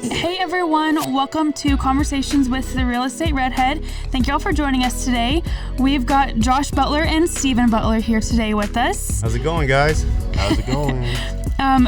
Hey everyone, welcome to Conversations with the Real Estate Redhead. Thank you all for joining us today. We've got Josh Butler and Steven Butler here today with us. How's it going, guys? How's it going?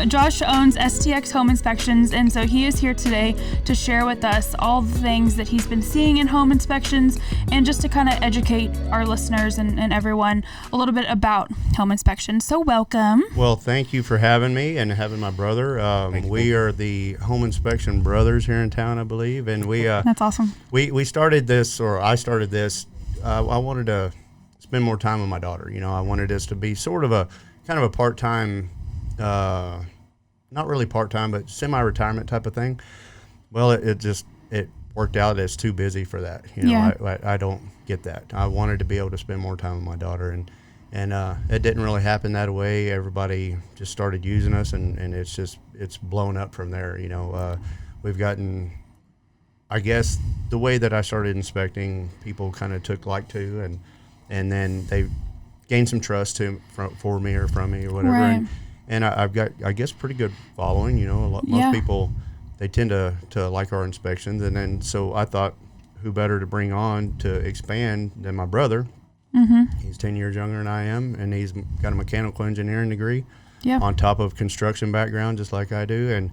Josh owns STX Home Inspections, and so he is here today to share with us all the things that he's been seeing in home inspections and just to kind of educate our listeners and everyone a little bit about home inspections. So welcome. Well, thank you for having me and having my brother. We are the Home Inspection Brothers here in town, I believe, and we That's awesome. We started this, or I started this. I wanted to spend more time with my daughter. You know, I wanted this to be sort of a kind of a part-time, not really part-time, but semi-retirement type of thing. Well, it worked out. It's too busy for that. You know, Yeah. I don't get that. I wanted to be able to spend more time with my daughter, and it didn't really happen that way. Everybody just started using us, and it's blown up from there. You know, we've gotten, I guess, the way that I started inspecting, people kind of took like to, and then they gained some trust for me or from me or whatever. Right. And I've got, I guess, pretty good following. You know, most people, they tend to like our inspections. And then so I thought, who better to bring on to expand than my brother? Mm-hmm. He's 10 years younger than I am, and he's got a mechanical engineering degree on top of construction background, just like I do.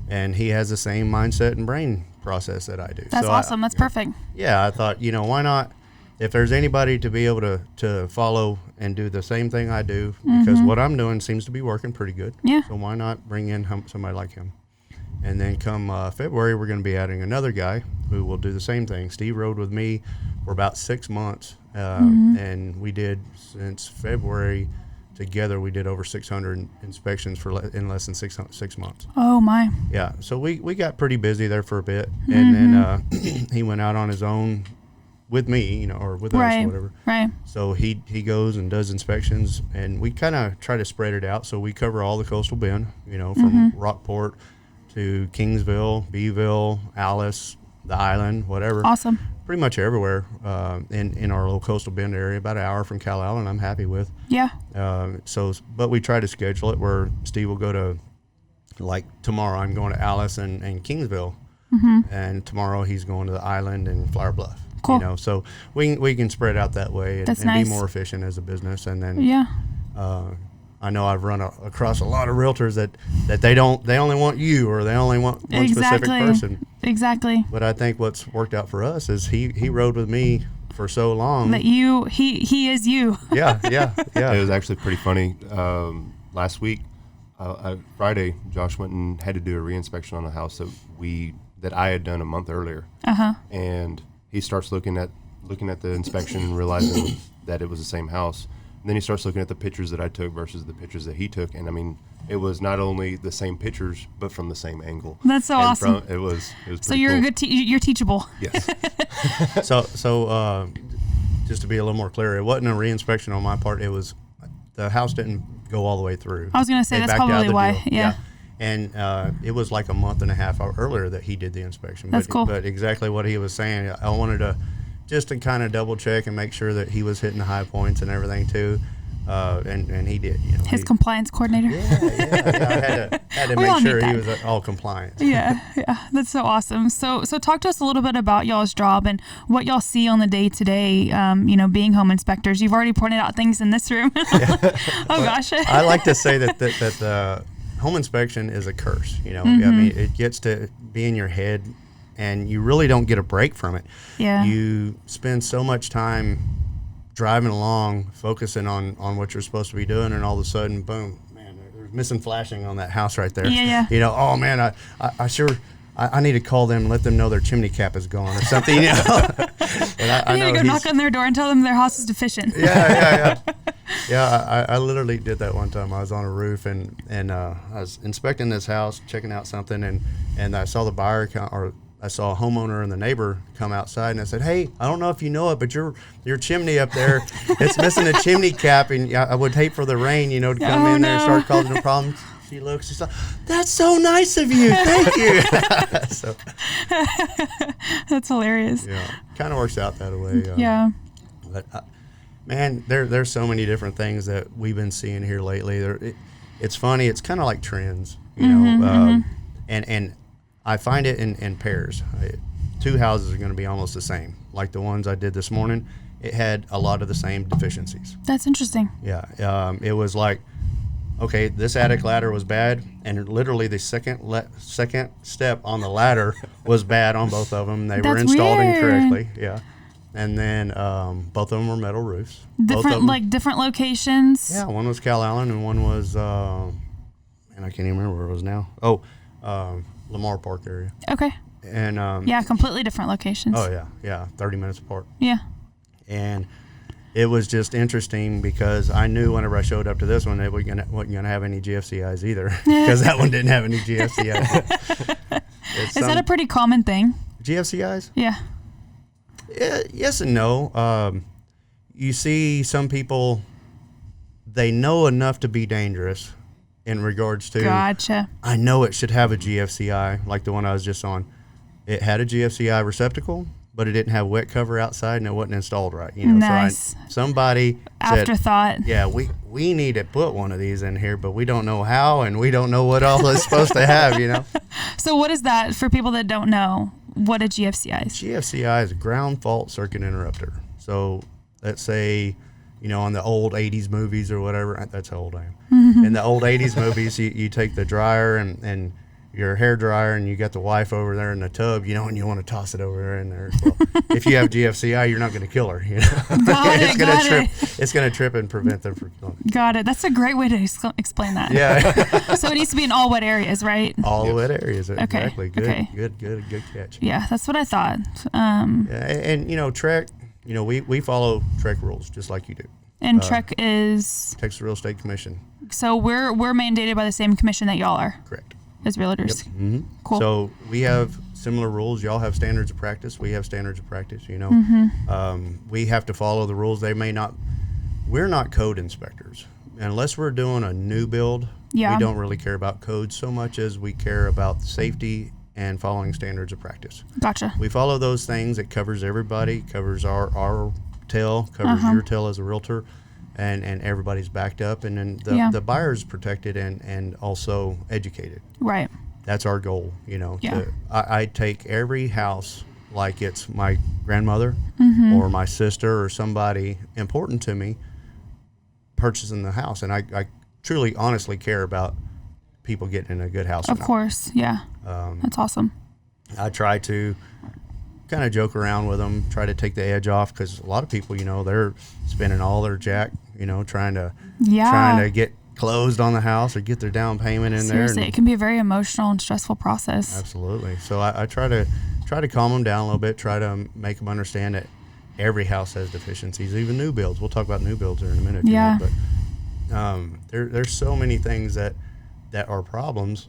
And he has the same mindset and brain process that I do. That's so awesome. That's perfect. Yeah, I thought, you know, why not? If there's anybody to be able to follow and do the same thing I do, because what I'm doing seems to be working pretty good. Yeah. So why not bring in somebody like him? And then come February, we're going to be adding another guy who will do the same thing. Steve rode with me for about 6 months, and we did, since February, together we did over 600 inspections in less than 6 months. Oh my. Yeah, so we got pretty busy there for a bit, and then he went out on his own with me, you know, or with us, or whatever. Right. So he goes and does inspections, and we kind of try to spread it out. So we cover all the coastal bend, you know, from Rockport to Kingsville, Beeville, Alice, the island, whatever. Awesome. Pretty much everywhere in our little coastal bend area, about an hour from Cal Island, I'm happy with. Yeah. But we try to schedule it where Steve will go to, like tomorrow, I'm going to Alice and Kingsville, and tomorrow he's going to the island and Flower Bluff. Cool. You know, so we can spread out that way and nice. be more efficient as a business. And then I know I've run across a lot of realtors that they only want you, or they only want one specific person. Exactly. But I think what's worked out for us is he rode with me for so long that he is you. Yeah. It was actually pretty funny. Last week, Friday, Josh went and had to do a reinspection on a house that I had done a month earlier. And he starts looking at the inspection and realizing that it was the same house. And then he starts looking at the pictures that I took versus the pictures that he took. And I mean, it was not only the same pictures, but from the same angle. That's so awesome. It was so you're cool. a good you're teachable. Yes. So just to be a little more clear, it wasn't a reinspection on my part. It was, the house didn't go all the way through. I was going to say They that's backed out probably the why. deal. Yeah. And it was like a month and a half earlier that he did the inspection. That's cool. But exactly what he was saying, I wanted to just to kind of double check and make sure that he was hitting the high points and everything too. And he did. You know, his compliance coordinator. Yeah. I had to make sure he was all compliant. Yeah, that's so awesome. So talk to us a little bit about y'all's job and what y'all see on the day to day. You know, being home inspectors. You've already pointed out things in this room. Gosh. I like to say that home inspection is a curse. You know, I mean, it gets to be in your head, and you really don't get a break from it. Yeah. You spend so much time driving along, focusing on what you're supposed to be doing, and all of a sudden, boom, man, there's missing flashing on that house right there. Yeah. You know, oh man, I need to call them and let them know their chimney cap is gone or something. You know, and I need know to go knock on their door and tell them their house is deficient. Yeah. I literally did that one time. I was on a roof and I was inspecting this house, checking out something, and I saw the buyer I saw a homeowner and the neighbor come outside, and I said, "Hey, I don't know if you know it, but your chimney up there, it's missing a chimney cap, and I would hate for the rain, you know, to come in there and start causing a problem." She looks, she's like, "That's so nice of you, thank you." So, that's hilarious. Yeah, kind of works out that way. Yeah. But man, there's so many different things that we've been seeing here lately. It's funny. It's kind of like trends, you know, and I find it in pairs. Two houses are going to be almost the same. Like the ones I did this morning, it had a lot of the same deficiencies. That's interesting. Yeah. It was like, okay, this attic ladder was bad, and literally the second step on the ladder was bad on both of them. They were installed incorrectly. Yeah. And then both of them were metal roofs. Different locations? Yeah, one was Cal Allen and one was, and I can't even remember where it was now. Lamar Park area. Okay. And completely different locations. Oh, yeah, 30 minutes apart. Yeah. And it was just interesting because I knew whenever I showed up to this one, they wasn't going to have any GFCIs either, because that one didn't have any GFCIs. Is that a pretty common thing? GFCIs? Yeah. Yes and no. You see some people, they know enough to be dangerous in regards to, Gotcha. I know it should have a GFCI, like the one I was just on. It had a GFCI receptacle, but it didn't have wet cover outside, and it wasn't installed right. Nice. So somebody Afterthought. said, yeah, we need to put one of these in here, but we don't know how, and we don't know what all it's supposed to have, So what is that for people that don't know what a GFCI is? GFCI is a ground fault circuit interrupter. So let's say, on the old 80s movies or whatever, that's how old I am. Mm-hmm. In the old 80s movies, you take the dryer and your hair dryer, and you got the wife over there in the tub, and you want to toss it over there in there. Well, if you have GFCI, you're not going to kill her. It's going to trip and prevent them from killing her. Got it. That's a great way to explain that. Yeah. So it needs to be in all wet areas, right? All wet areas. Okay. Exactly. Good. Okay. Good catch. Yeah, that's what I thought. And Trek, we follow Trek rules just like you do. And Trek is Texas Real Estate Commission. So we're mandated by the same commission that y'all are. Correct. As realtors. Yep. Mm-hmm. Cool. So we have similar rules. Y'all have standards of practice. We have standards of practice. We have to follow the rules. We're not code inspectors. Unless we're doing a new build, we don't really care about code so much as we care about safety and following standards of practice. Gotcha. We follow those things. It covers everybody, covers our tail, covers your tail as a realtor, and everybody's backed up, and then the buyer's protected and also educated. Right. That's our goal, I take every house like it's my grandmother or my sister or somebody important to me purchasing the house, and I truly, honestly care about people getting in a good house. Of course, yeah. That's awesome. I try to kind of joke around with them, try to take the edge off, because a lot of people, they're spending all their jack, trying to get closed on the house or get their down payment in there. Seriously, it can be a very emotional and stressful process. Absolutely. So I try to calm them down a little bit, try to make them understand that every house has deficiencies, even new builds. We'll talk about new builds here in a minute. Yeah. But there's so many things that are problems.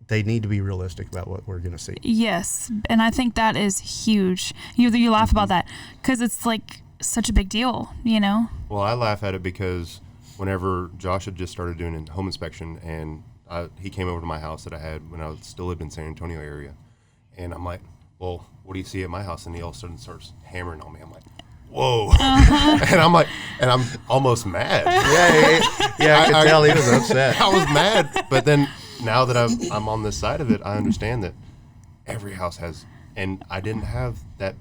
They need to be realistic about what we're going to see. Yes, and I think that is huge. You laugh about that because it's like such a big deal, Well, I laugh at it because whenever Josh had just started doing a home inspection, and he came over to my house that I had when I still lived in San Antonio area, and I'm like, well, what do you see at my house? And he all of a sudden starts hammering on me. I'm like, whoa. And I'm like, and I'm almost mad. Yeah, I could tell he was upset. I was mad, but then now that I'm on this side of it, I understand that every house has, and I didn't have that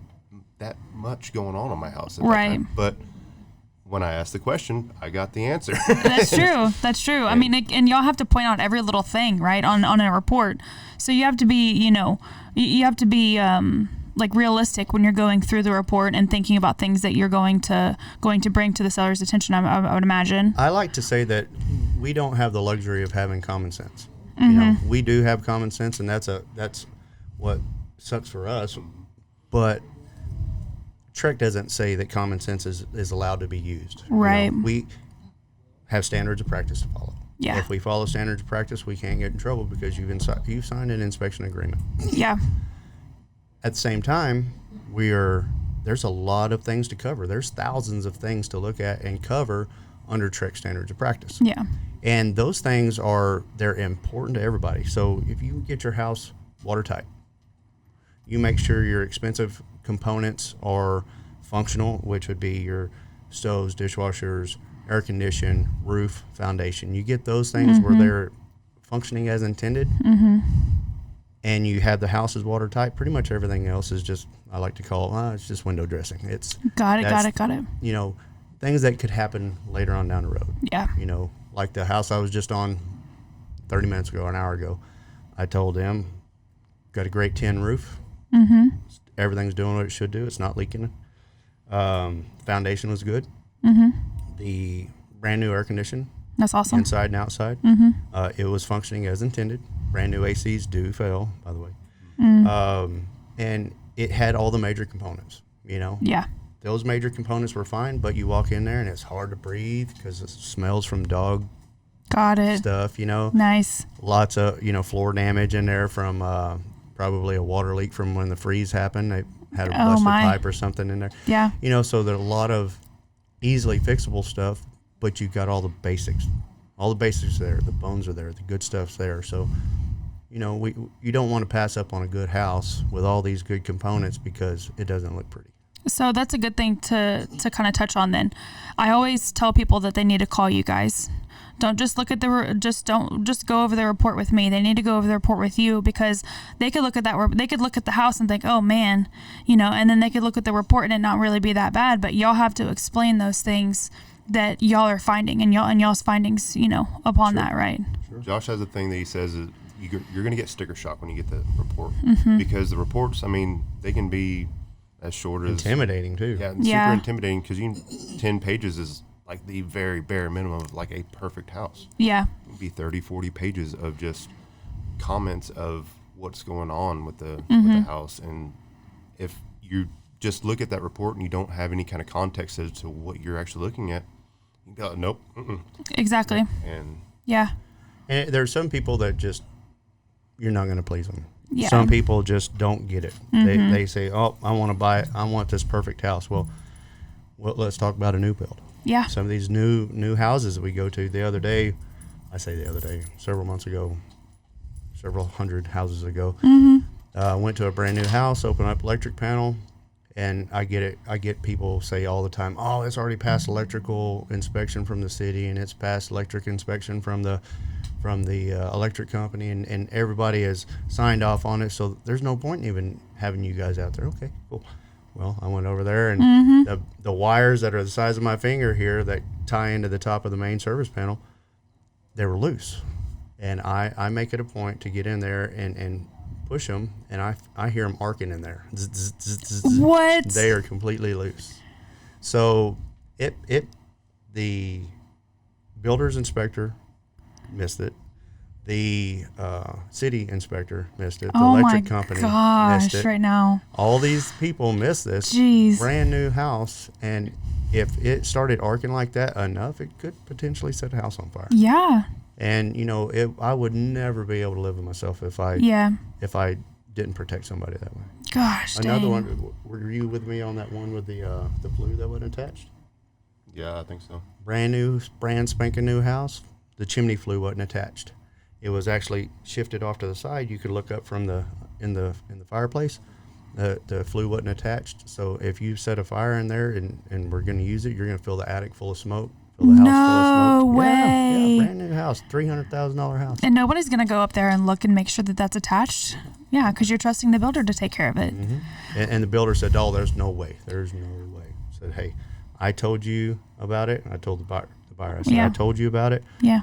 much going on my house at that time. But when I asked the question, I got the answer. That's true. I mean, and y'all have to point out every little thing, right, on a report. So you have to be, you have to be like realistic when you're going through the report and thinking about things that you're going to bring to the seller's attention. I would imagine. I like to say that we don't have the luxury of having common sense. Mm-hmm. We do have common sense, and that's what sucks for us. But Trek doesn't say that common sense is allowed to be used. Right. We have standards of practice to follow. Yeah. If we follow standards of practice, we can't get in trouble because you've signed an inspection agreement. Yeah. At the same time, there's a lot of things to cover. There's thousands of things to look at and cover under Trek standards of practice. Yeah. And those things they're important to everybody. So if you get your house watertight, you make sure your expensive components are functional, which would be your stoves, dishwashers, air condition, roof, foundation. You get those things where functioning as intended, and you have the house is watertight, pretty much everything else is just, I like to call it's just window dressing. It's got it. You know, things that could happen later on down the road. Yeah. You know, like the house I was just on 30 minutes ago, an hour ago, I told them, got a great tin roof. Everything's doing what it should do. It's not leaking. Foundation was good. The brand new air conditioning. That's awesome. Inside and outside. It was functioning as intended. Brand new ACs do fail, by the way. And it had all the major components, you know. Yeah. Those major components were fine, but you walk in there and it's hard to breathe because it smells from dog Got it. stuff, you know. Nice. Lots of, you know, floor damage in there from probably a water leak from when the freeze happened. They had a busted pipe or something in there. Yeah. You know, so there's a lot of easily fixable stuff, but you've got all the basics. All the basics there. The bones are there. The good stuff's there. So, you know, you don't want to pass up on a good house with all these good components because it doesn't look pretty. So that's a good thing to kind of touch on then. I always tell people that they need to call you guys. Don't just look at don't just go over the report with me. They need to go over the report with you because they could look at they could look at the house and think, oh man, you know, and then they could look at the report and it not really be that bad, but y'all have to explain those things that y'all are finding and y'all's findings, you know, upon that, right? Sure. Josh has a thing that he says is you're going to get sticker shock when you get the report because the reports, I mean, they can be as short as intimidating too. Yeah, super intimidating because 10 pages is like the very bare minimum of like a perfect house. Yeah. It would be 30, 40 pages of just comments of what's going on with the house. And if you just look at that report and you don't have any kind of context as to what you're actually looking at, you go, nope. Exactly. And And there's some people that just, you're not going to please them. Yeah. Some people just don't get it. They say, oh, I want to buy it. I want this perfect house. Well, let's talk about a new build. Yeah. Some of these new houses that we go to several months ago, several hundred houses ago, went to a brand new house, opened up electric panel, and I get people say all the time, oh, it's already passed electrical inspection from the city and it's passed electric inspection from the electric company and everybody has signed off on it, so there's no point in even having you guys out there. Okay, cool. Well, I went over there and the wires that are the size of my finger here that tie into the top of the main service panel, they were loose. And I make it a point to get in there and push them, and I hear them arcing in there. Zzz, zzz, zzz, zzz. What? They are completely loose. So the builder's inspector missed it. The city inspector missed it. The electric company missed it. Right now. All these people missed this brand new house, and if it started arcing like that enough, it could potentially set a house on fire. Yeah. And you know, I would never be able to live with myself if I didn't protect somebody that way. Gosh, another one. Were you with me on that one with the flue that wasn't attached? Yeah, I think so. Brand spanking new house. The chimney flue wasn't attached. It was actually shifted off to the side. You could look up from in the fireplace. The flue wasn't attached. So if you set a fire in there and we're going to use it, you're going to fill the attic full of smoke. Fill the house full of smoke. Way. Yeah, brand new house, $300,000 house. And nobody's going to go up there and look and make sure that that's attached. Yeah, because you're trusting the builder to take care of it. And the builder said, "Oh, there's no way. There's no way." Said, "Hey, I told you about it." I told the buyer. I said, "I told you about it." Yeah.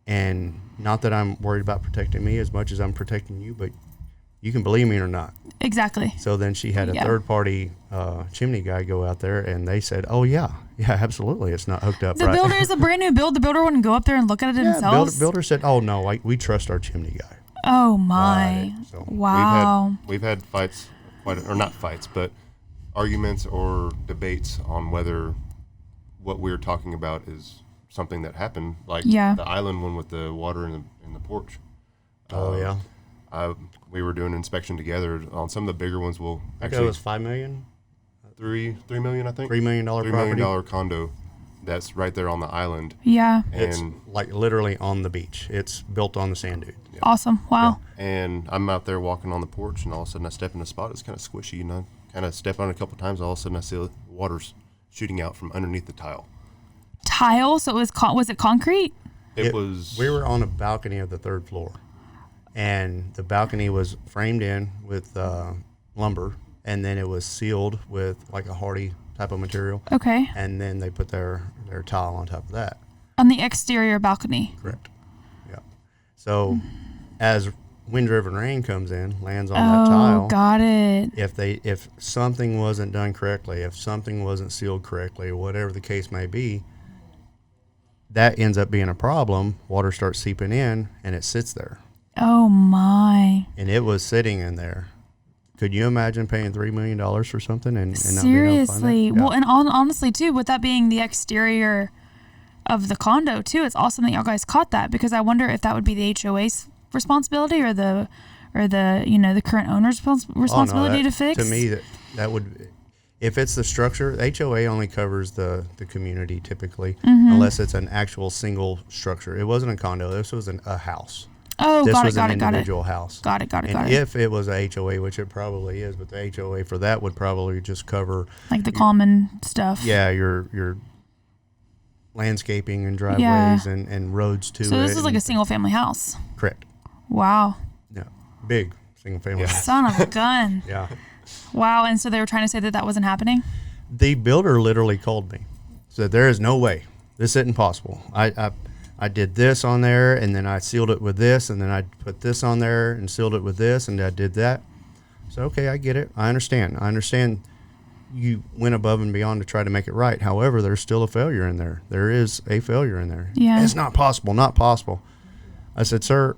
And not that I'm worried about protecting me as much as I'm protecting you, but you can believe me or not. Exactly. So then she had a third-party chimney guy go out there, and they said, "Oh yeah, absolutely, it's not hooked up." The builder is a brand new build. The builder wouldn't go up there and look at it themselves. Builder said, "Oh no, we trust our chimney guy." Oh my! So wow. We've had fights, or not fights, but arguments or debates on whether what we're talking about is something that happened, like the island one with the water in the porch. We were doing an inspection together on some of the bigger ones. We'll actually, it was $5 million, $3 million, I think. $3 million $3 million condo that's right there on the island. Yeah, and it's like literally on the beach. It's built on the sand dune. Yeah. Awesome! Wow. Yeah. And I'm out there walking on the porch, and all of a sudden I step in a spot. It's kind of squishy, and I kind of step on it a couple times. All of a sudden I see the water's shooting out from underneath the tile. Tile? So it was it concrete? We were on a balcony of the 3rd floor, and the balcony was framed in with lumber, and then it was sealed with like a hardy type of material. Okay. And then they put their tile on top of that. On the exterior balcony. Correct. Yeah. So as wind-driven rain comes in, lands on that tile. Oh, got it. If something wasn't done correctly, if something wasn't sealed correctly, whatever the case may be, that ends up being a problem. Water starts seeping in, and it sits there. Oh, my. And it was sitting in there. Could you imagine paying $3 million for something and not being able to find Seriously. it? Yeah. Well, and honestly, too, with that being the exterior of the condo, too, it's awesome that y'all guys caught that, because I wonder if that would be the HOA's responsibility or the the current owner's responsibility to fix. To me, that would... If it's the structure, HOA only covers the community typically, unless it's an actual single structure. It wasn't a condo. This was a house. Oh, this got was it, got an it, got it. individual house. Got it. And if it was a HOA, which it probably is, but the HOA for that would probably just cover... Like the common stuff. Yeah, your landscaping and driveways and roads to it. So this is like a single-family house. Correct. Wow. Yeah. Big single-family house. Son of a gun. Yeah. Wow, and so they were trying to say that wasn't happening? The builder literally called me. Said, there is no way. This isn't possible. I did this on there, and then I sealed it with this, and then I put this on there and sealed it with this, and I did that. So, okay, I get it. I understand. You went above and beyond to try to make it right. However, there's still a failure in there. There is a failure in there. Yeah. It's not possible. Not possible. I said, sir,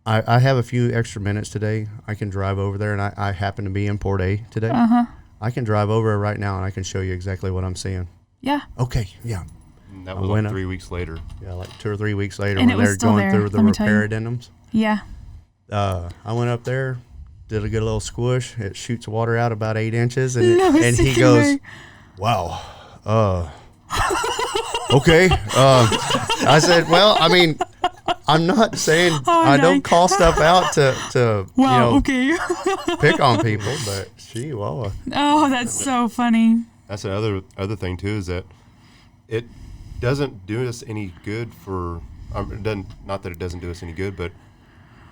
I have a few extra minutes today. I can drive over there, and I happen to be in Port A today. I can drive over right now, and I can show you exactly what I'm seeing. Yeah. Okay, yeah. And that was like 3 weeks later. Yeah, like 2 or 3 weeks later And when it was they're still going there, through the let me tell you. repair addendums. Yeah. I went up there, did a good little squish. It shoots water out about 8 inches, and No, and he goes, "Wow, okay." I said, "Well, I mean, I'm not saying I don't call stuff out to okay. pick on people, but gee, wow." Oh, that's so funny. That's the other thing too, is that it doesn't do us any good for. It doesn't, not that it doesn't do us any good, but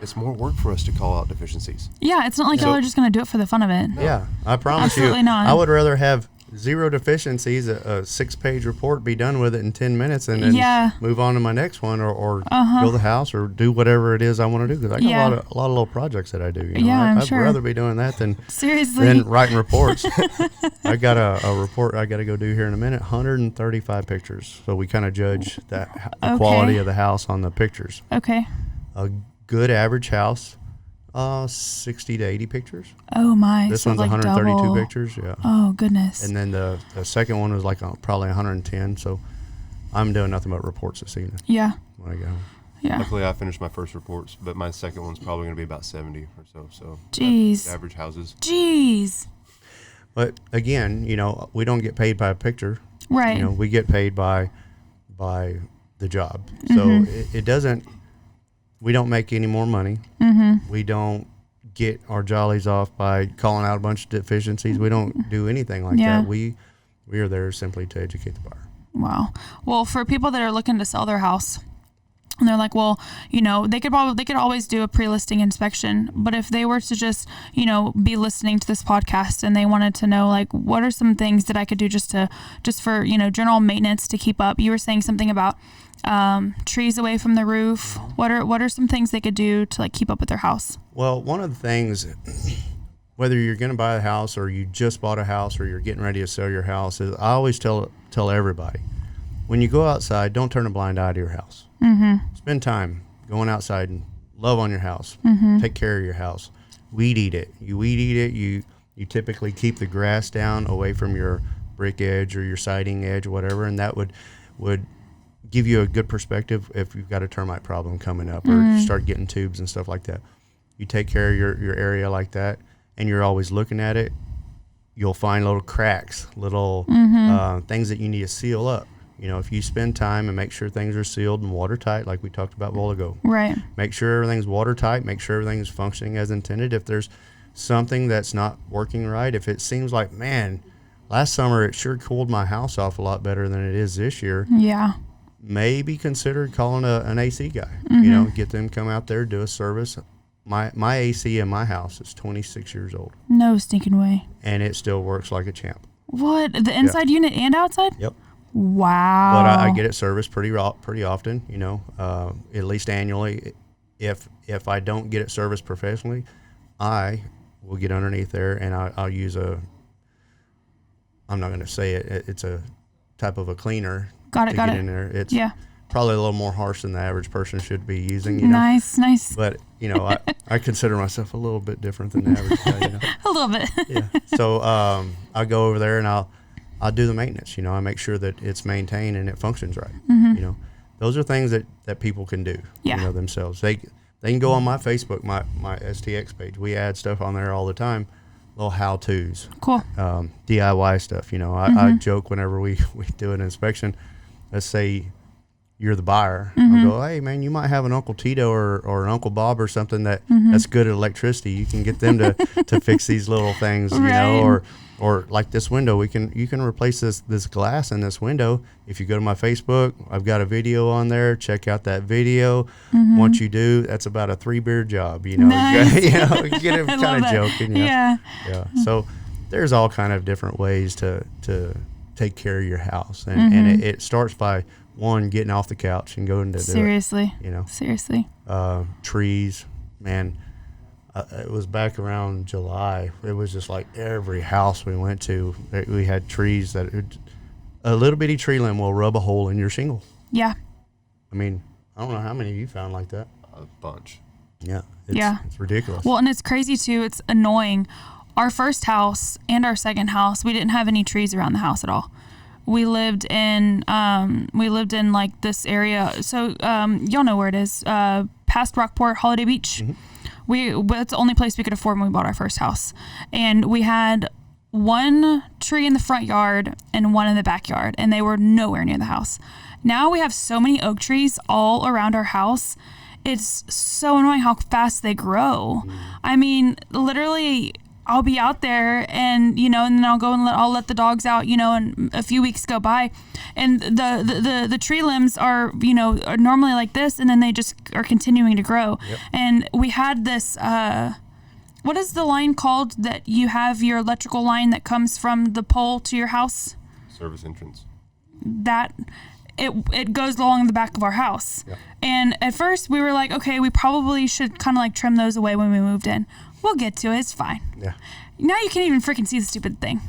it's more work for us to call out deficiencies. Yeah, it's not like y'all are just going to do it for the fun of it. Yeah, I promise Absolutely you. not. I would rather have 0 deficiencies, a 6-page report, be done with it in 10 minutes, and then move on to my next one, or build a house, or do whatever it is I want to do. Because I got a lot of little projects that I do. I'd rather be doing that than writing reports. I got a report I got to go do here in a minute. 135 pictures. So we kind of judge the quality of the house on the pictures. Okay. A good average house, 60 to 80 pictures. Oh my! This so one's like 132 double. pictures. Yeah. Oh goodness. And then the second one was like probably 110. So I'm doing nothing but reports this evening. Yeah. When I get home. Yeah. Luckily, I finished my first reports, but my second one's probably going to be about 70 or so. So jeez. Average houses. Jeez. But again, we don't get paid by a picture. Right. We get paid by the job. So it doesn't. We don't make any more money. We don't get our jollies off by calling out a bunch of deficiencies. We don't do anything like that. We are there simply to educate the buyer. Wow. Well, for people that are looking to sell their house, and they're like, well, they could always do a pre-listing inspection, but if they were to just, be listening to this podcast and they wanted to know, like, what are some things that I could do just for, general maintenance to keep up? You were saying something about trees away from the roof. What are some things they could do to like keep up with their house? Well, one of the things, whether you're going to buy a house or you just bought a house or you're getting ready to sell your house, is I always tell everybody, when you go outside, don't turn a blind eye to your house. Spend time going outside and love on your house. Take care of your house. Weed eat it. You weed eat it. You typically keep the grass down away from your brick edge or your siding edge or whatever, and that would give you a good perspective if you've got a termite problem coming up or you start getting tubes and stuff like that. You take care of your area like that, and you're always looking at it. You'll find little cracks, little things that you need to seal up. If you spend time and make sure things are sealed and watertight, like we talked about a while ago. Right. Make sure everything's watertight. Make sure everything's functioning as intended. If there's something that's not working right, if it seems like, man, last summer it sure cooled my house off a lot better than it is this year. Yeah. maybe consider calling an AC guy. Get them come out there, do a service. My AC in my house is 26 years old. No stinking way. And it still works like a champ. What? The inside unit and outside? Yep. Wow. But I get it serviced pretty often, at least annually. If I don't get it serviced professionally, I will get underneath there and I'll use I'm not going to say it, it's a type of a cleaner. Got it. In there. It's probably a little more harsh than the average person should be using. Nice. But I consider myself a little bit different than the average guy. A little bit. Yeah. So I go over there and I'll do the maintenance. I make sure that it's maintained and it functions right. Mm-hmm. Those are things that people can do. Themselves. They can go on my Facebook, my STX page. We add stuff on there all the time. Little how-tos. Cool. DIY stuff. I joke whenever we do an inspection. Let's say you're the buyer. I'll go, hey man, you might have an Uncle Tito or an Uncle Bob or something that's good at electricity. You can get them to fix these little things, or like this window. You can replace this glass in this window. If you go to my Facebook, I've got a video on there. Check out that video. Once you do, that's about a 3-beer job. Nice. You get them kind of joking. Yeah. So there's all kind of different ways to take care of your house, and it starts by one, getting off the couch and going to Seriously. do it. Seriously. Trees, man. It was back around July. It was just like every house we went to, we had trees a little bitty tree limb will rub a hole in your shingle. Yeah. I mean, I don't know how many you found like that. A bunch. Yeah. It's ridiculous. Well, and it's crazy too. It's annoying. Our first house and our second house, we didn't have any trees around the house at all. We lived in like this area. So y'all know where it is. Past Rockport, Holiday Beach. That's the only place we could afford when we bought our first house. And we had one tree in the front yard and one in the backyard, and they were nowhere near the house. Now we have so many oak trees all around our house. It's so annoying how fast they grow. I mean, literally, I'll be out there and then I'll go and I'll let the dogs out, and a few weeks go by and the tree limbs are normally like this, and then they just are continuing to grow. Yep. And we had this, what is the line called that you have your electrical line that comes from the pole to your house? Service entrance. That it goes along the back of our house. Yep. And at first we were like, okay, we probably should kind of like trim those away when we moved in. We'll get to it. It's fine. Yeah. Now you can't even freaking see the stupid thing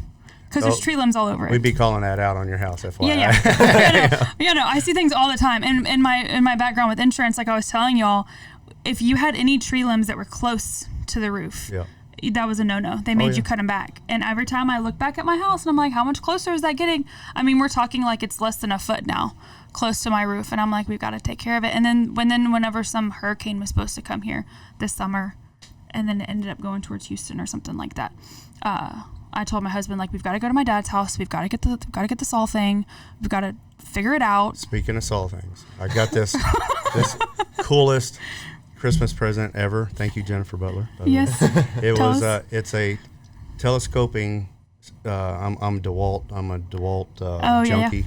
because there's tree limbs all over it. We'd be calling that out on your house, FYI. Yeah. I see things all the time. And in my background with insurance, like I was telling y'all, if you had any tree limbs that were close to the roof, that was a no-no. They made you cut them back. And every time I look back at my house and I'm like, how much closer is that getting? I mean, we're talking like it's less than a foot now close to my roof. And I'm like, we've got to take care of it. And then whenever some hurricane was supposed to come here this summer, and then it ended up going towards Houston or something like that, I told my husband, like, we've got to go to my dad's house. We've got to get the saw thing. We've got to figure it out. Speaking of saw things, I got this coolest Christmas present ever. Thank you, Jennifer Butler. Yes. It's a telescoping. I'm a DeWalt junkie.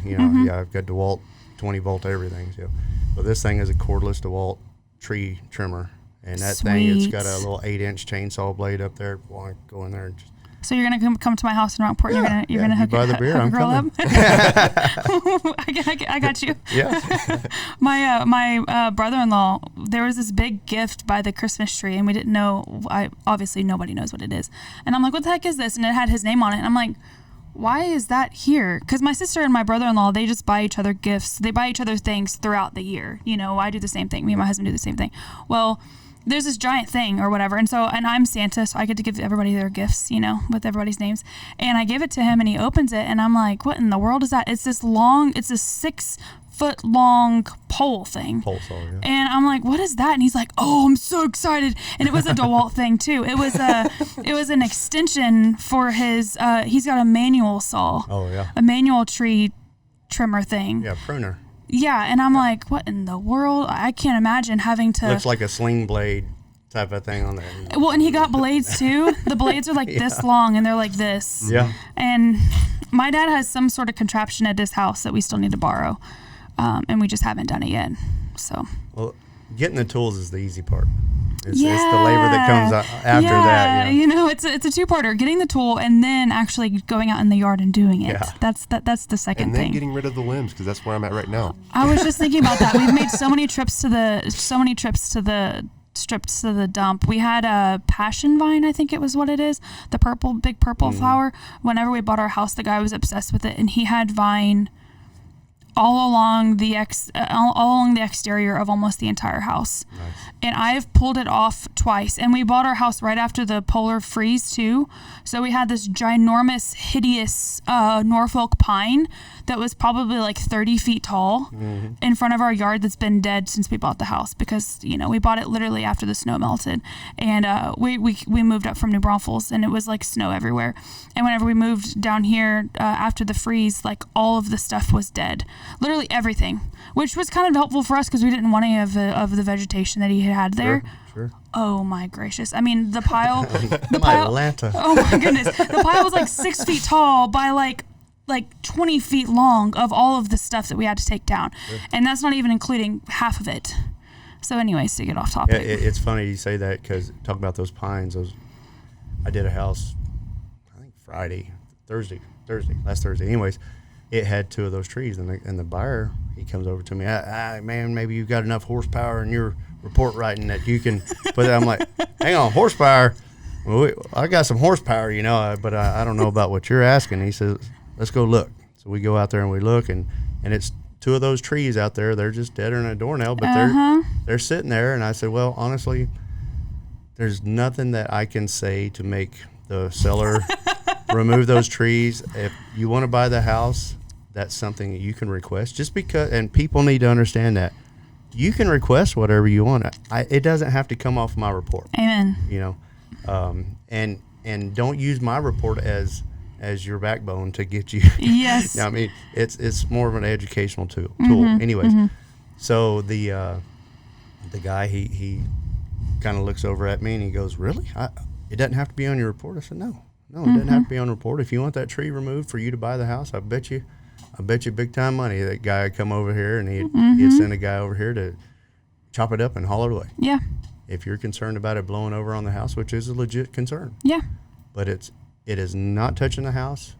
I've got DeWalt 20 volt everything. So, but this thing is a cordless DeWalt tree trimmer. And that thing, it's got a little 8-inch chainsaw blade up there. Well, I go in there and just... So you're gonna come to my house in Rockport. And you're gonna hook the beer. I'm coming. I got you. Yeah. My brother-in-law, there was this big gift by the Christmas tree, and we didn't know. Obviously nobody knows what it is. And I'm like, what the heck is this? And it had his name on it. And I'm like, why is that here? Because my sister and my brother-in-law, they just buy each other gifts. They buy each other things throughout the year. I do the same thing. Me and my husband do the same thing. Well, there's this giant thing or whatever. And I'm Santa, so I get to give everybody their gifts, with everybody's names. And I give it to him and he opens it and I'm like, what in the world is that? It's this 6-foot long pole thing. Pole saw, yeah. And I'm like, what is that? And he's like, oh, I'm so excited. And it was a DeWalt thing too. It was an extension for his, he's got a manual saw. Oh yeah. A manual tree trimmer thing. Yeah, pruner. Yeah, and I'm like, what in the world? I can't imagine having to... Looks like a sling blade type of thing on there. Well, and he got blades too. The blades are like this long, and they're like this. Yeah. And my dad has some sort of contraption at his house that we still need to borrow. and we just haven't done it yet. So. Well, getting the tools is the easy part. It's the labor that comes after that. You know, it's a two-parter: getting the tool and then actually going out in the yard and doing it. Yeah. That's the second and then thing. Getting rid of the limbs, because that's where I'm at right now. I was just thinking about that. We've made so many trips to the strips to the dump. We had a passion vine, I think it was what it is, the big purple flower. Whenever we bought our house, the guy was obsessed with it, and he had vine all along the exterior of almost the entire house. Nice. And I've pulled it off twice. And we bought our house right after the polar freeze too. So we had this ginormous, hideous Norfolk pine that was probably like 30 feet tall in front of our yard that's been dead since we bought the house, because, you know, we bought it literally after the snow melted. And we moved up from New Braunfels, and it was like snow everywhere. And whenever we moved down here after the freeze, like all of the stuff was dead. Literally everything, which was kind of helpful for us because we didn't want any of the vegetation that he had there. Sure. Oh my gracious. I mean, the pile. Atlanta. Oh my goodness. The pile was like 6 feet tall by like 20 feet long of all of the stuff that we had to take down. Sure. And that's not even including half of it. So anyways, to get off topic. It's funny you say that, because talk about those pines. I did a house, I think last Thursday. Anyways, it had 2 of those trees, and the buyer, he comes over to me, man, maybe you've got enough horsepower in your report writing that you can put that. I'm like, hang on, horsepower? Well, I got some horsepower, you know, but I don't know about what you're asking. He says, let's go look. So we go out there and we look, and it's 2 of those trees out there. They're just deader than a doornail, but they're sitting there. And I said, well, honestly, there's nothing that I can say to make the seller remove those trees. If you want to buy the house, that's something that you can request, just because, and people need to understand that you can request whatever you want. It doesn't have to come off my report. Amen. You know, and don't use my report as your backbone to get you. Yes. I mean, it's more of an educational tool. Anyways, so the guy, he kind of looks over at me and he goes, really? It doesn't have to be on your report? I said, no, it doesn't have to be on the report. If you want that tree removed for you to buy the house, I bet you big time money that guy would come over here and he'd send a guy over here to chop it up and haul it away. Yeah. If you're concerned about it blowing over on the house, which is a legit concern. Yeah. But it is not touching the house,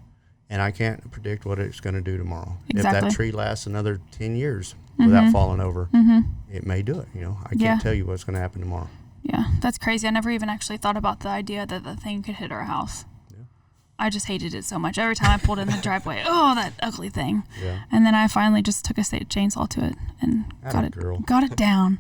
and I can't predict what it's going to do tomorrow. Exactly. If that tree lasts another 10 years without falling over, it may do it. You know, I can't tell you what's going to happen tomorrow. Yeah, that's crazy. I never even actually thought about the idea that the thing could hit our house. Yeah. I just hated it so much. Every time I pulled in the driveway, that ugly thing. Yeah. And then I finally just took a chainsaw to it and got it down.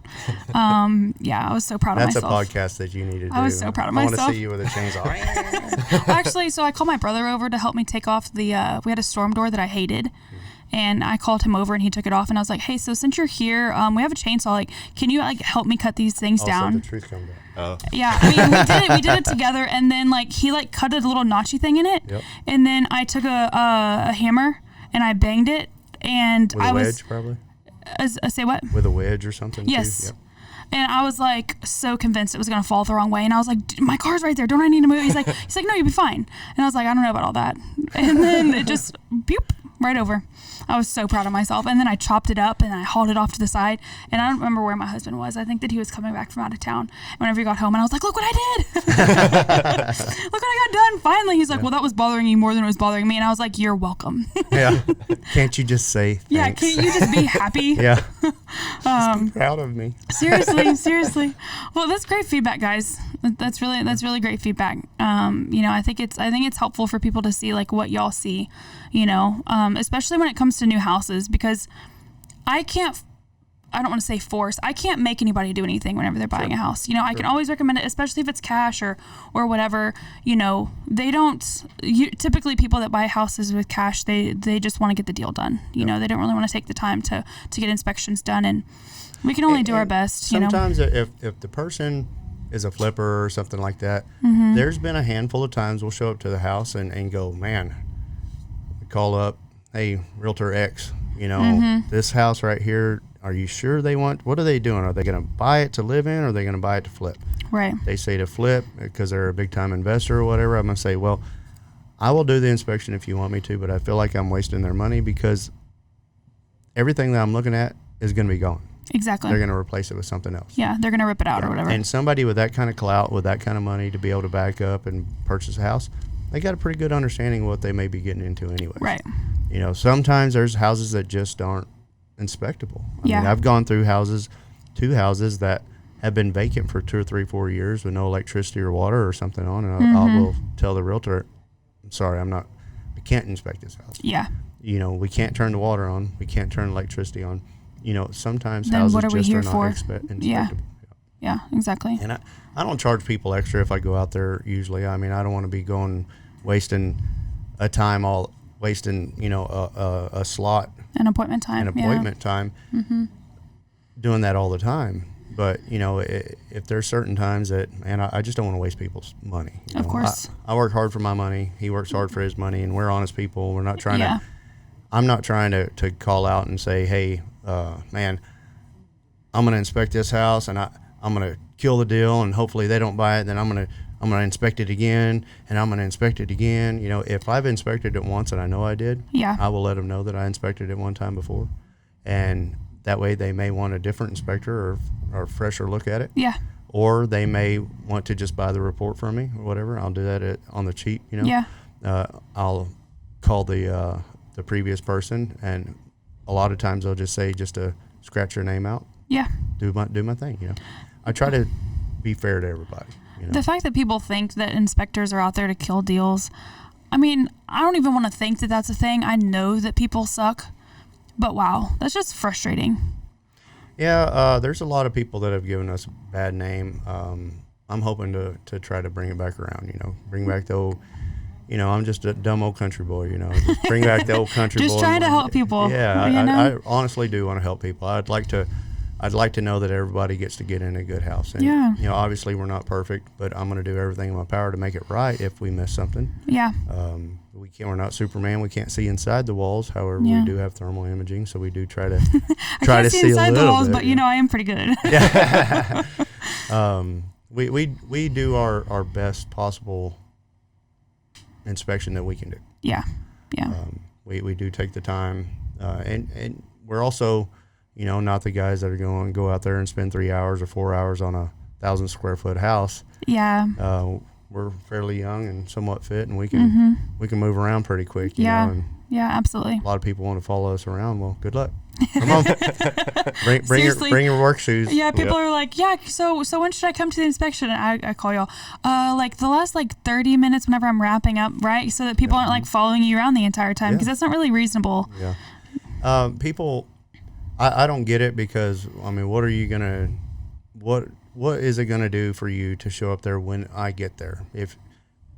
I was so proud of myself. That's a podcast that you need to do. I was so proud of myself. I want to see you with a chainsaw. Actually, so I called my brother over to help me take off we had a storm door that I hated. And I called him over and he took it off, and I was like, hey, so since you're here, we have a chainsaw. Like, can you help me cut these things down? So the trees come down. Yeah, I mean, we did it together, and then he cut a little notchy thing in it. Yep. And then I took a hammer and I banged it, and with a wedge, probably. Say what? With a wedge or something. Yes. Too? Yep. And I was so convinced it was gonna fall the wrong way, and I was like, my car's right there, don't I need to move? He's like, no, you'll be fine. And I was like, I don't know about all that. And then it just right over. I was so proud of myself. And then I chopped it up and I hauled it off to the side. And I don't remember where my husband was. I think that he was coming back from out of town. And whenever he got home, and I was like, look what I did. Look what I got done. Finally. He's like, well, that was bothering you more than it was bothering me. And I was like, you're welcome. Yeah. Can't you just say thanks? Yeah. Can't you just be happy? Yeah. Just be proud of me. Seriously. Well, that's great feedback, guys. That's really great feedback. I think it's helpful for people to see what y'all see, especially when it comes to new houses, because I don't want to say force. I can't make anybody do anything whenever they're buying a house. I can always recommend it, especially if it's cash or whatever. They don't. Typically, people that buy houses with cash, they just want to get the deal done. They don't really want to take the time to get inspections done, and we can only do our best. Sometimes, if the person is a flipper or something like that, there's been a handful of times we'll show up to the house and go, man, we call up, hey, Realtor X, this house right here, are you sure what are they doing? Are they going to buy it to live in, or are they going to buy it to flip? Right. They say to flip because they're a big time investor or whatever. I'm going to say, well, I will do the inspection if you want me to, but I feel like I'm wasting their money, because everything that I'm looking at is going to be gone. Exactly. They're going to replace it with something else. Yeah, they're going to rip it out or whatever. And somebody with that kind of clout, with that kind of money to be able to back up and purchase a house, they got a pretty good understanding of what they may be getting into anyway. Right. You know, sometimes there's houses that just aren't inspectable. I mean, I've gone through two houses that have been vacant for 2 or 3, 4 years with no electricity or water or something on, and I will tell the realtor, I'm sorry, I can't inspect this house. Yeah. You know, we can't turn the water on, we can't turn electricity on. You know, sometimes then houses what are we just here are not for? inspectable. Yeah, exactly. And I don't charge people extra if I go out there usually. I mean, I don't want to be wasting a time wasting, you know, a slot. An appointment time. Doing that all the time. But, you know, if there's certain times that, man, I just don't want to waste people's money. Of course. I work hard for my money. He works hard for his money, and we're honest people. We're not trying to, I'm not trying to call out and say, hey, man, I'm going to inspect this house and I'm going to kill the deal and hopefully they don't buy it. Then I'm going to inspect it again and I'm going to inspect it again. You know, if I've inspected it once and I know I did, I will let them know that I inspected it one time before. And that way they may want a different inspector or fresher look at it. Yeah. Or they may want to just buy the report from me or whatever. I'll do that on the cheap, you know. Yeah. I'll call the previous person, and a lot of times they'll just say just to scratch your name out. Yeah. Do my thing, you know. I try to be fair to everybody. You know? The fact that people think that inspectors are out there to kill deals, I mean, I don't even want to think that that's a thing. I know that people suck, but wow, that's just frustrating. Yeah, there's a lot of people that have given us a bad name. I'm hoping to try to bring it back around, you know, bring back the old, you know, I'm just a dumb old country boy, you know, just bring back the old country boy. Just trying to help people. Yeah, I honestly do want to help people. I'd like to know that everybody gets to get in a good house. And, you know, obviously we're not perfect, but I'm going to do everything in my power to make it right if we miss something. Yeah. We're not Superman. We can't see inside the walls. However, we do have thermal imaging, so we do try to see I can't see inside a little the walls, bit, but you know, I am pretty good. Yeah. We do our best possible inspection that we can do. Yeah. Yeah. We do take the time, and we're also, you know, not the guys that are going to go out there and spend 3 hours or 4 hours on a 1,000 square foot house. Yeah. We're fairly young and somewhat fit, and we can move around pretty quick. You know, and yeah, absolutely. a lot of people want to follow us around. Well, good luck. Come on, bring your work shoes. Yeah, people are like, yeah. So when should I come to the inspection? And I call y'all like the last 30 minutes whenever I'm wrapping up, right? So that people aren't like following you around the entire time, because that's not really reasonable. Yeah. People, I don't get it, because I mean, what is it gonna do for you to show up there when I get there?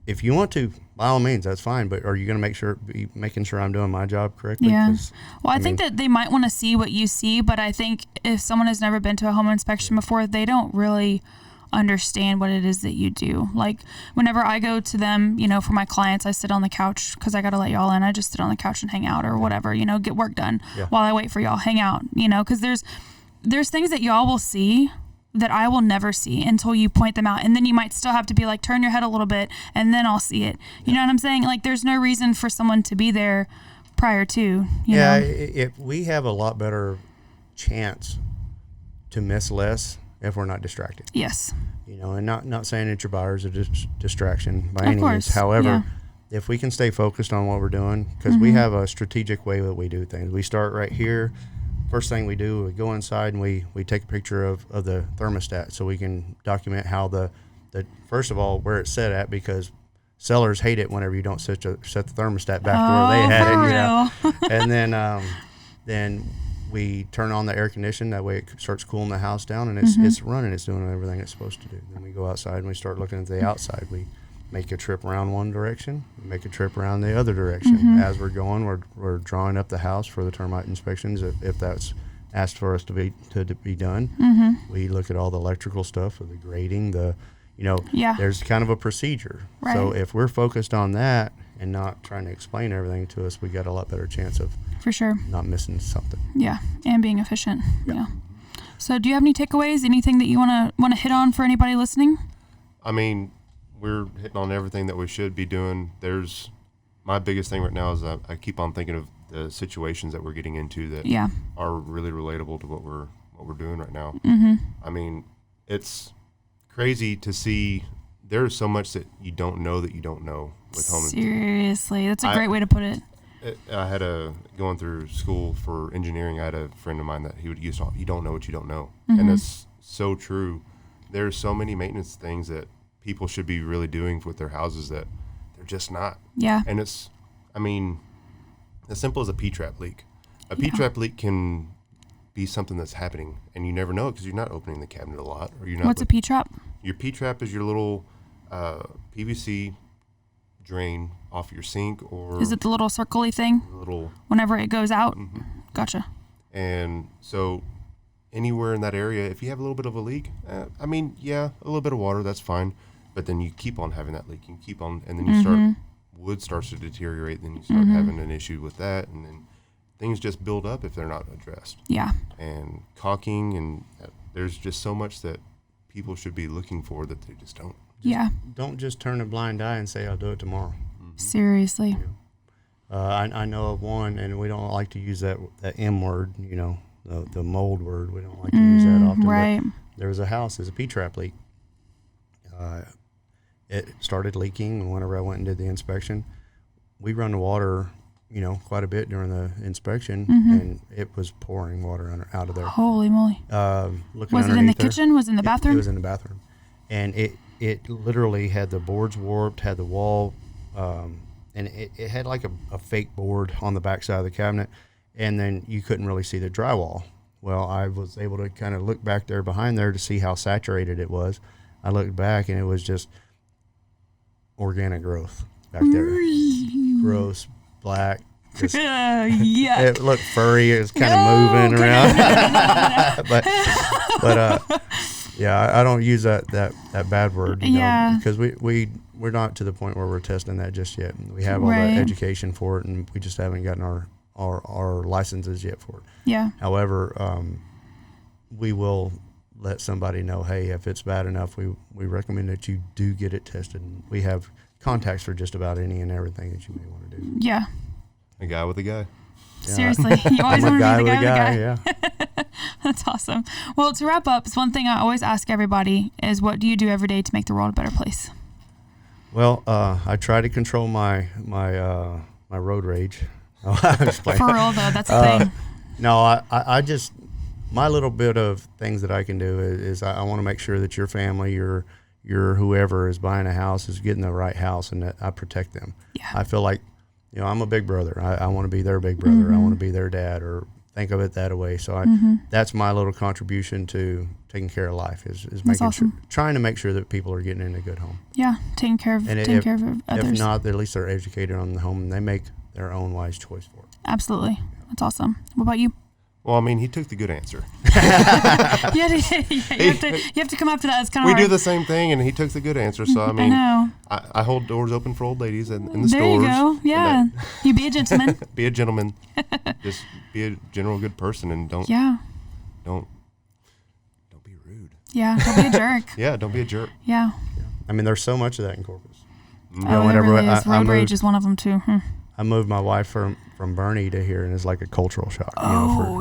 If you want to, by all means, that's fine. But are you going to making sure I'm doing my job correctly? Yeah. Well, I think that they might want to see what you see, but I think if someone has never been to a home inspection before, they don't really understand what it is that you do. Like whenever I go to them, you know, for my clients, I sit on the couch because I got to let y'all in. I just sit on the couch and hang out or whatever, you know, get work done while I wait for y'all, hang out, you know, because there's things that y'all will see that I will never see until you point them out. And then you might still have to be like, turn your head a little bit and then I'll see it. You know what I'm saying? Like there's no reason for someone to be there prior to, you know? If we have a lot better chance to miss less if we're not distracted. Yes. You know, and not saying that your buyer's a distraction by any means. However, if we can stay focused on what we're doing, because we have a strategic way that we do things. We start right here. First thing we do, we go inside and we take a picture of the thermostat so we can document how the first of all, where it's set at, because sellers hate it whenever you don't set the thermostat back to where they had it. You know? And then we turn on the air conditioning. That way it starts cooling the house down, and it's running. It's doing everything it's supposed to do. Then we go outside and we start looking at the outside. We make a trip around one direction, make a trip around the other direction. As we're going, we're drawing up the house for the termite inspections if that's asked for us to be done. We look at all the electrical stuff, the grading, there's kind of a procedure. Right. So if we're focused on that and not trying to explain everything to us, we got a lot better chance of for sure not missing something. Yeah, and being efficient. Yeah. So do you have any takeaways? Anything that you want to hit on for anybody listening? I mean, we're hitting on everything that we should be doing. My biggest thing right now is I keep on thinking of the situations that we're getting into that are really relatable to what we're doing right now. I mean, it's crazy to see. There's so much that you don't know with home. Seriously, that's a great way to put it. I had going through school for engineering. I had a friend of mine that he would use, you don't know what you don't know. And it's so true. There's so many maintenance things that people should be really doing with their houses that they're just not. Yeah. And it's, I mean, as simple as a P-trap leak. A P-trap leak can be something that's happening and you never know it because you're not opening the cabinet a lot. Or you're not. What's a P-trap? Your P-trap is your little PVC drain off your sink, or is it the little circle-y thing? Whenever it goes out? Gotcha. And so anywhere in that area, if you have a little bit of a leak, I mean, a little bit of water, that's fine. But then you keep on having that leak. You keep on, and then you start, wood starts to deteriorate, then you start having an issue with that, and then things just build up if they're not addressed. Yeah. And caulking, and there's just so much that people should be looking for that they just don't. Don't just turn a blind eye and say, I'll do it tomorrow. Seriously. I know of one, and we don't like to use that M word, the mold word. We don't like to use that often. Right. There was a house, there's a P-trap leak. It started leaking, and whenever I went and did the inspection, we run the water, quite a bit during the inspection, and it was pouring water out of there. Holy moly. Was it in the kitchen? Was it in the bathroom? It was in the bathroom. And it literally had the boards warped, had the wall, and it had like a fake board on the back side of the cabinet, and then you couldn't really see the drywall. Well, I was able to kind of look back there behind there to see how saturated it was. I looked back, and it was just organic growth back there. Gross, black. Just, it looked furry. It was kind of moving around. but I don't use that bad word, because we're not to the point where we're testing that just yet. We have all the education for it, and we just haven't gotten our licenses yet for it. Yeah. However, we will let somebody know, hey, if it's bad enough, we recommend that you do get it tested. We have contacts for just about any and everything that you may want to do. Yeah. A guy with a guy. Seriously, you always want to be the guy. Yeah. That's awesome. Well, to wrap up, it's one thing I always ask everybody is, what do you do every day to make the world a better place? Well, I try to control my road rage. For real though, that's the thing. No, I just, my little bit of things that I can do is I want to make sure that your family, your whoever is buying a house is getting the right house, and that I protect them. Yeah. I feel like, I'm a big brother. I want to be their big brother. I want to be their dad, or think of it that way. So that's my little contribution to taking care of life is making sure, trying to make sure that people are getting in a good home. Yeah, taking care of others. If not, at least they're educated on the home, and they make their own wise choice for it. Absolutely. That's awesome. What about you? Well, I mean, he took the good answer. you have to come up to that. It's kind of hard. We do the same thing, and he took the good answer. So, I mean, I hold doors open for old ladies in the stores. There you go. Yeah. You be a gentleman. Be a gentleman. Just be a general good person, and don't be rude. Yeah, don't be a jerk. Yeah, don't be a jerk. Yeah. I mean, there's so much of that in Corpus. Road rage is one of them, too. I moved my wife from Bernie to here, and it's like a cultural shock.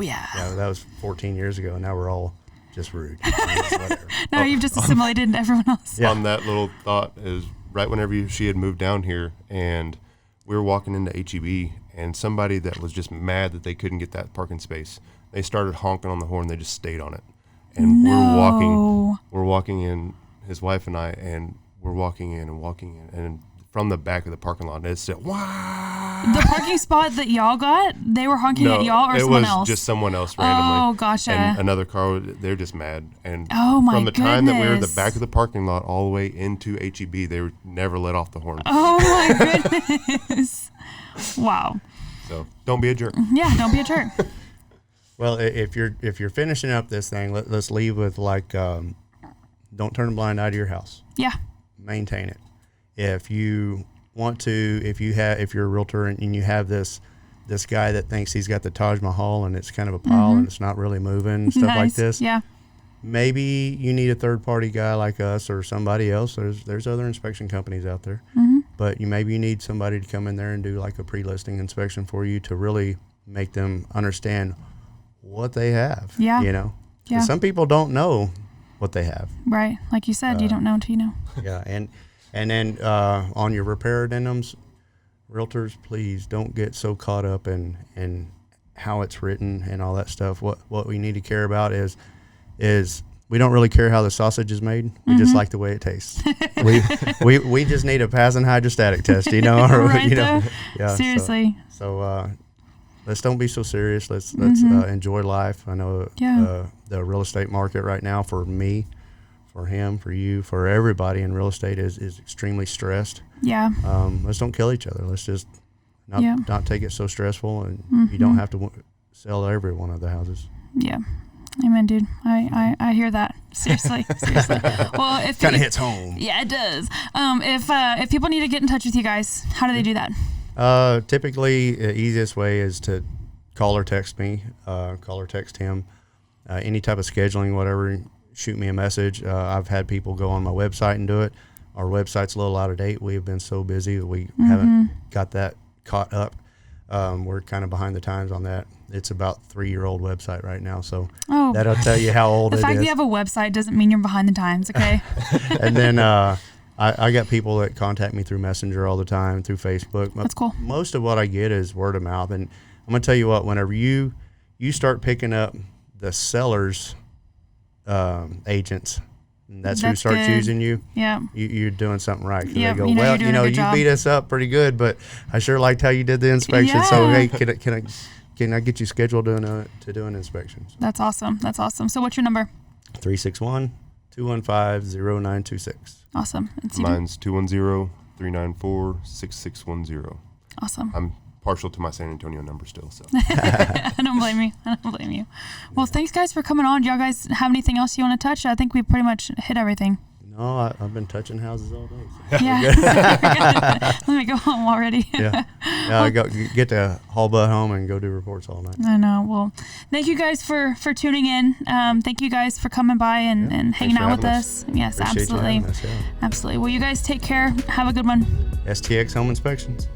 Yeah, that was 14 years ago, and now we're all just rude. No, you've just assimilated into everyone else. Yeah. On that little thought is right whenever she had moved down here, and we were walking into HEB, and somebody that was just mad that they couldn't get that parking space, they started honking on the horn. They just stayed on it, and we're walking in, his wife and I, and we're walking in, and from the back of the parking lot, it said, wow. The parking spot that y'all got, they were honking at y'all or someone else? It was just someone else randomly. Oh, gotcha. And another car, they're just mad. And from the time that we were at the back of the parking lot all the way into HEB, they never let off the horn. Oh, my goodness. Wow. So don't be a jerk. Yeah, don't be a jerk. Well, if you're finishing up this thing, let's leave with don't turn a blind eye to your house. Yeah. Maintain it. If you want to, if you're a realtor and you have this guy that thinks he's got the Taj Mahal and it's kind of a pile and it's not really moving, stuff like this. Yeah. Maybe you need a third party guy like us or somebody else. There's other inspection companies out there. but maybe you need somebody to come in there and do like a pre-listing inspection for you to really make them understand what they have. Yeah. You know, Yeah. some people don't know what they have. Right. Like you said, you don't know until you know. Yeah. And then on your repair addendums, realtors, please don't get so caught up in how it's written and all that stuff. What we need to care about is we don't really care how the sausage is made. We just like the way it tastes. we just need a passing hydrostatic test, you know. Or, right, you know, yeah. Seriously. So let's don't be so serious. Let's enjoy life. I know the real estate market right now, for me, for him, for you, for everybody in real estate is extremely stressed. Yeah. Let's don't kill each other. Let's just not take it so stressful, and you don't have to sell every one of the houses. Yeah. Amen, dude. I hear that. Seriously. Well, if kind of hits home. Yeah, it does. If people need to get in touch with you guys, how do they do that? Typically, the easiest way is to call or text me, call or text him. Any type of scheduling, whatever, shoot me a message. I've had people go on my website and do it. Our website's a little out of date. We have been so busy that we haven't got that caught up. We're kind of behind the times on that. It's about 3-year-old website right now, so that'll tell you how old it is. The fact that you have a website doesn't mean you're behind the times, okay? And then I got people that contact me through Messenger all the time, through Facebook. That's cool. Most of what I get is word of mouth, and I'm gonna tell you what. Whenever you start picking up the sellers' agents, and that's who starts good. using you. Yeah. You're doing something right. Yeah. They go, You're well, doing a good you job. beat us up pretty good, but I sure liked how you did the inspection. So Yeah. hey, can I get you scheduled to do an inspection? So, That's awesome. So what's your number? 361-215-0926. Awesome. And Steven? Mine's 210-394-6610. Awesome. I'm partial to my San Antonio number still, so. I don't blame you. Well, thanks guys for coming on. Do y'all guys have anything else you want to touch? I think we pretty much hit everything. No, I've been touching houses all day. So. Yeah. Let me go home already. Yeah, I get to haul butt home and go do reports all night. I know. Well, thank you guys for tuning in. Thank you guys for coming by and hanging out with us. Yes, Appreciate absolutely. you having us, yeah. Absolutely. Well, you guys take care. Have a good one. STX Home Inspections.